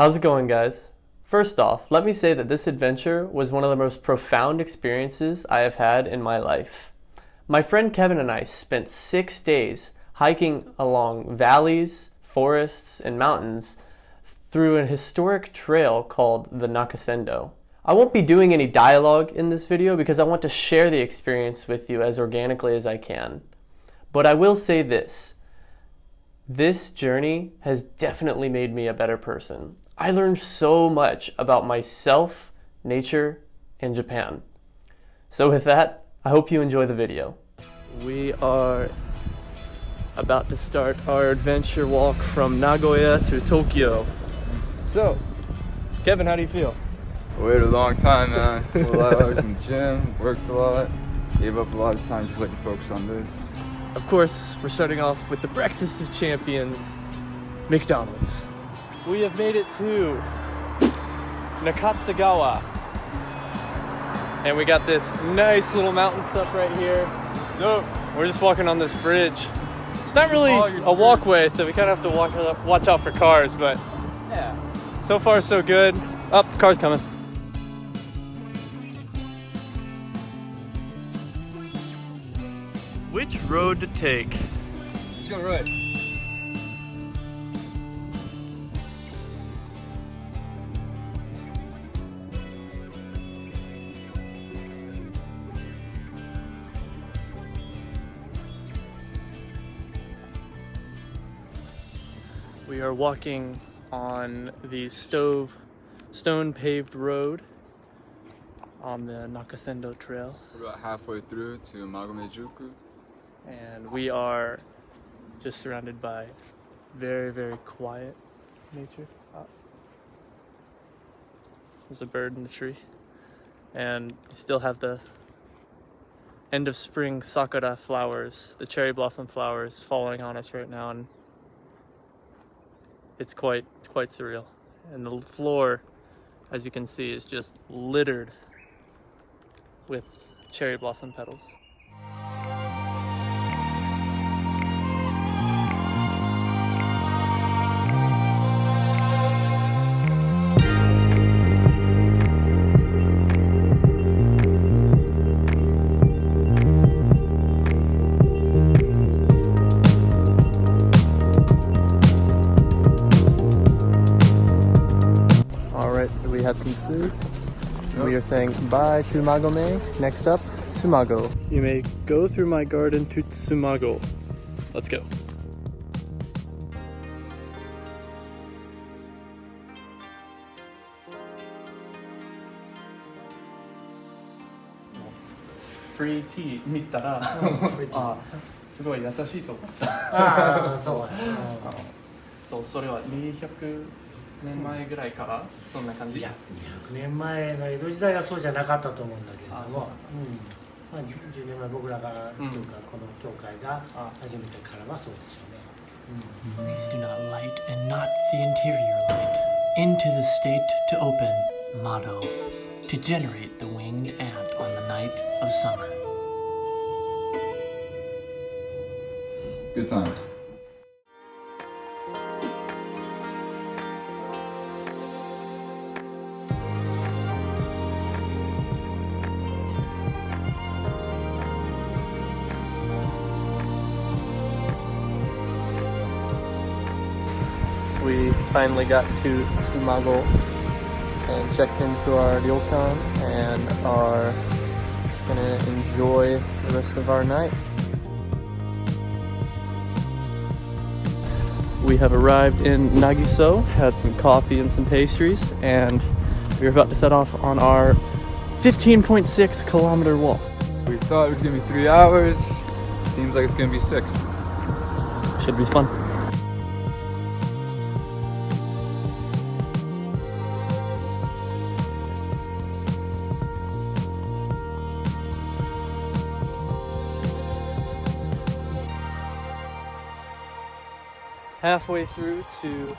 How's it going, guys? First off, let me say that this adventure was one of the most profound experiences I have had in my life. My friend Kevin and I spent 6 days hiking along valleys, forests, and mountains through a historic trail called the Nakasendo. I won't be doing any dialogue in this video because I want to share the experience with you as organically as I can. But I will say this. This journey has definitely made me a better person. I learned so much about myself, nature, and Japan. So with that, I hope you enjoy the video. We are about to start our adventure walk from Nagoya to Tokyo. So, Kevin, how do you feel? I waited a long time, man. Put a lot of hours in the gym, worked a lot, gave up a lot of time just to focus on this. Of course, we're starting off with the breakfast of champions, McDonald's. We have made it to Nakasendo. And we got this nice little mountain stuff right here. So we're just walking on this bridge. It's not really a walkway, so we kind of have to watch out for cars, but yeah. So far so good. Oh, car's coming. Which road to take? Let's go right. We are walking on the stone paved road on the Nakasendo trail. We're about halfway through to Magomejuku. And we are just surrounded by very, very quiet nature. Oh. There's a bird in the tree. And you still have the end of spring sakura flowers, the cherry blossom flowers falling on us right now. And it's quite surreal. And the floor, as you can see, is just littered with cherry blossom petals. We had some food. Yep. We are saying bye to Magome. Next up, Tsumago. You may go through my garden to Tsumago. Let's go. Free tea 見たらすごい優しいと思った。ああ、そうや。そう、それは200年前ぐらいからそんな感じ？いや、200年前の江戸時代はそうじゃなかったと思うんだけれども、まあ、10年前僕らが、というかこの教会が始めてからはそうでしょうね。Please do not light and not the interior light into the state to open motto to generate the winged ant on the night of summer. Good times. We finally got to Tsumago and checked into our ryokan and are just gonna enjoy the rest of our night. We have arrived in Nagiso, had some coffee and some pastries, and we're about to set off on our 15.6 kilometer walk. We thought it was gonna be 3 hours. Seems like it's gonna be 6. Should be fun. Halfway through to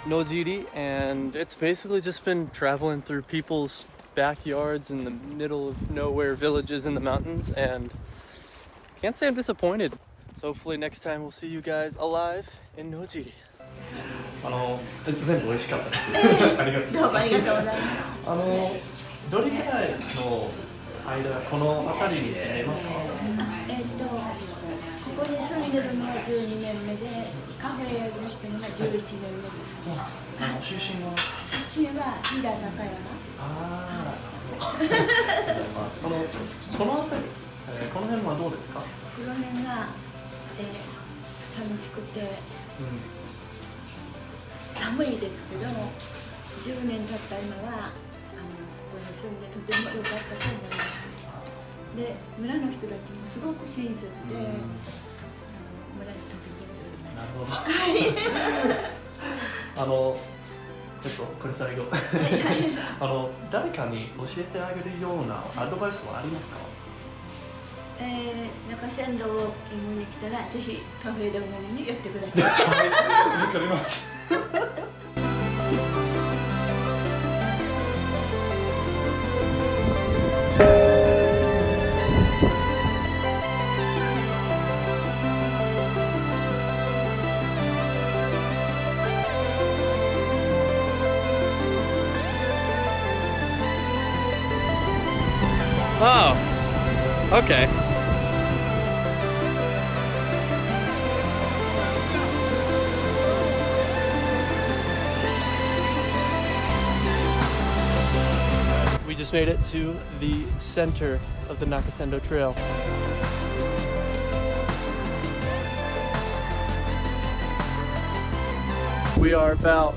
Nojiri, and it's basically just been traveling through people's backyards in the middle of nowhere villages in the mountains, and can't say I'm disappointed. So hopefully next time we'll see you guys alive in Nojiri. 全部美味しかったですありがとうどうもありがとうございます。どれぐらいの間この辺りに住んでいますか？ここに住んでるのは12年目で、カフェの人のが11年目です。出身は？出身は飛騨高山。ああ、ありがとうございます。この辺り、この辺はどうですか？この辺が、寂しくて、寒いですけども、10年経った今はここに住んでとても良かったと思います。で、村の人たちもすごく親切で、村に溶け込んでおります。なるほど。これ最後。誰かに教えてあげるようなアドバイスはありますか？中山道を見に来たら、ぜひカフェでお飲みに寄ってください。はい、わかります。Oh, okay. We just made it to the center of the Nakasendo Trail. We are about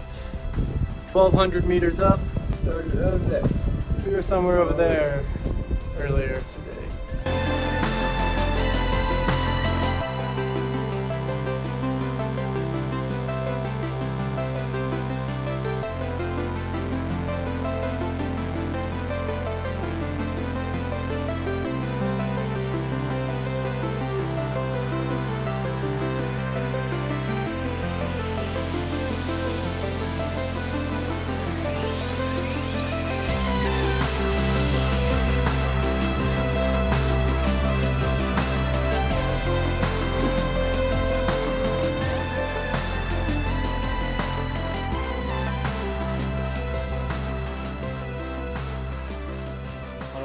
1,200 meters up. Started over there. We were somewhere over there earlier today.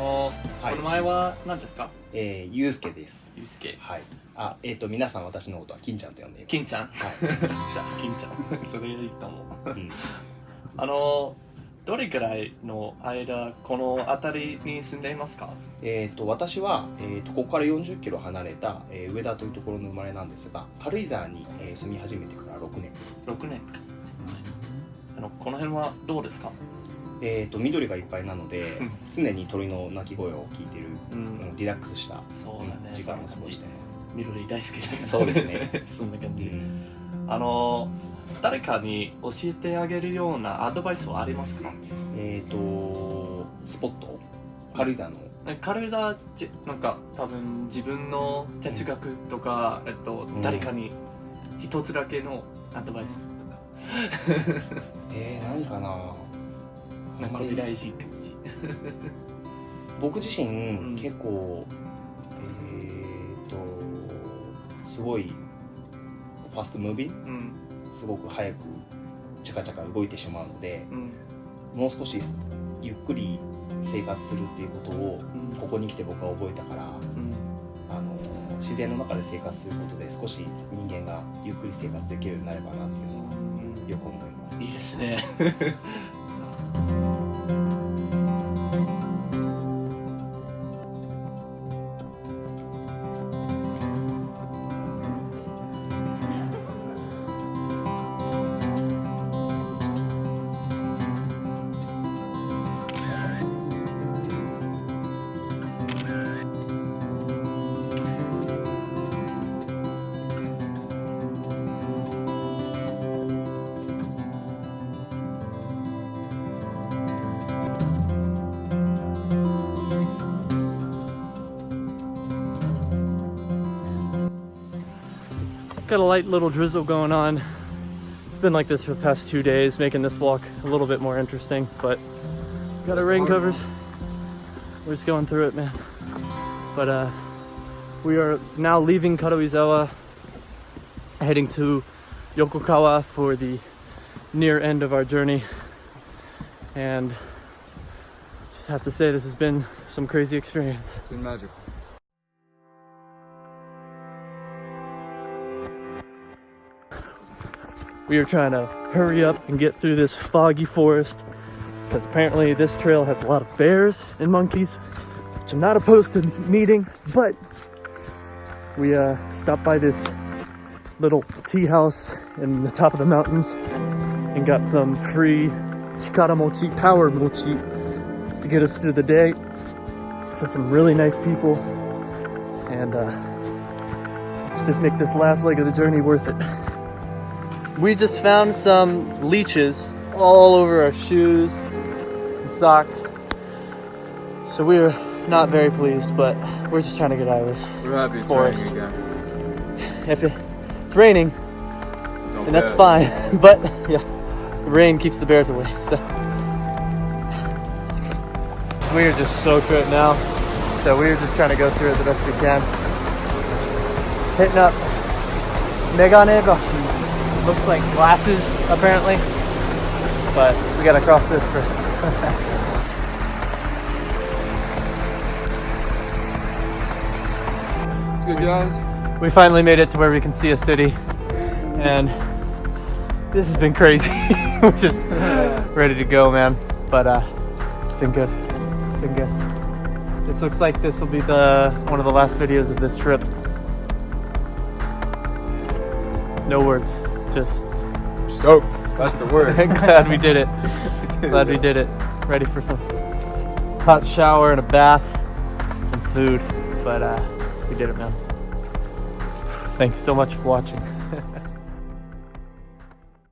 お名前は何ですか？ゆうすけです。ゆうすけ。はい。皆さん私のことは金ちゃんと呼んでいます。金ちゃん。はい。じゃあ金ちゃん。それいいと思う。うん、どれくらいの間この辺りに住んでいますか？私はここから40キロ離れた、上田というところの生まれなんですが、軽井沢に、住み始めてから6年。6年。この辺はどうですか？緑がいっぱいなので常に鳥の鳴き声を聞いてる、リラックスした時間を過ごしてます。緑大好きだからそうですね。そんな感じ。誰かに教えてあげるようなアドバイスはありますか？スポット、軽井沢の軽井沢なんか多分自分の哲学とか、誰かに一つだけのアドバイスとか何かな。なんか未来人感じ僕自身、結構すごいファストムービー、すごく早くチャカチャカ動いてしまうので、もう少しゆっくり生活するっていうことを、ここに来て僕は覚えたから、自然の中で生活することで少し人間がゆっくり生活できるようになればなっていうのはよく思います。いいですねGot a light little drizzle going on. It's been like this for the past 2 days, making this walk a little bit more interesting, but got our rain covers. We're just going through it, man. But we are now leaving Karuizawa, heading to Yokokawa for the near end of our journey, and just have to say this has been some crazy experience. It's been magical. We are trying to hurry up and get through this foggy forest because apparently this trail has a lot of bears and monkeys, which I'm not opposed to meeting, but we stopped by this little tea house in the top of the mountains and got some free chikara mochi, power mochi, to get us through the day. For some really nice people, and let's just make this last leg of the journey worth it. We just found some leeches all over our shoes and socks, so we're not very pleased, but we're just trying to get out of this We're happy it's forest. raining again. If it's raining, Don't and that's bet. fine, but yeah, the rain keeps the bears away, so. We're just soaked right now, so we're just trying to go through it the best we can. Hitting up Meganegoshi. Looks like glasses, apparently, but we gotta cross this first. It's good, guys. We finally made it to where we can see a city, and this has been crazy. We're just ready to go, man, but it's been good. It's been good. This looks like this will be one of the last videos of this trip. No words, just Soaked. That's the word. glad we did it. Glad we did it. Ready for some hot shower and a bath, some food, but we did it, man. Thank you so much for watching.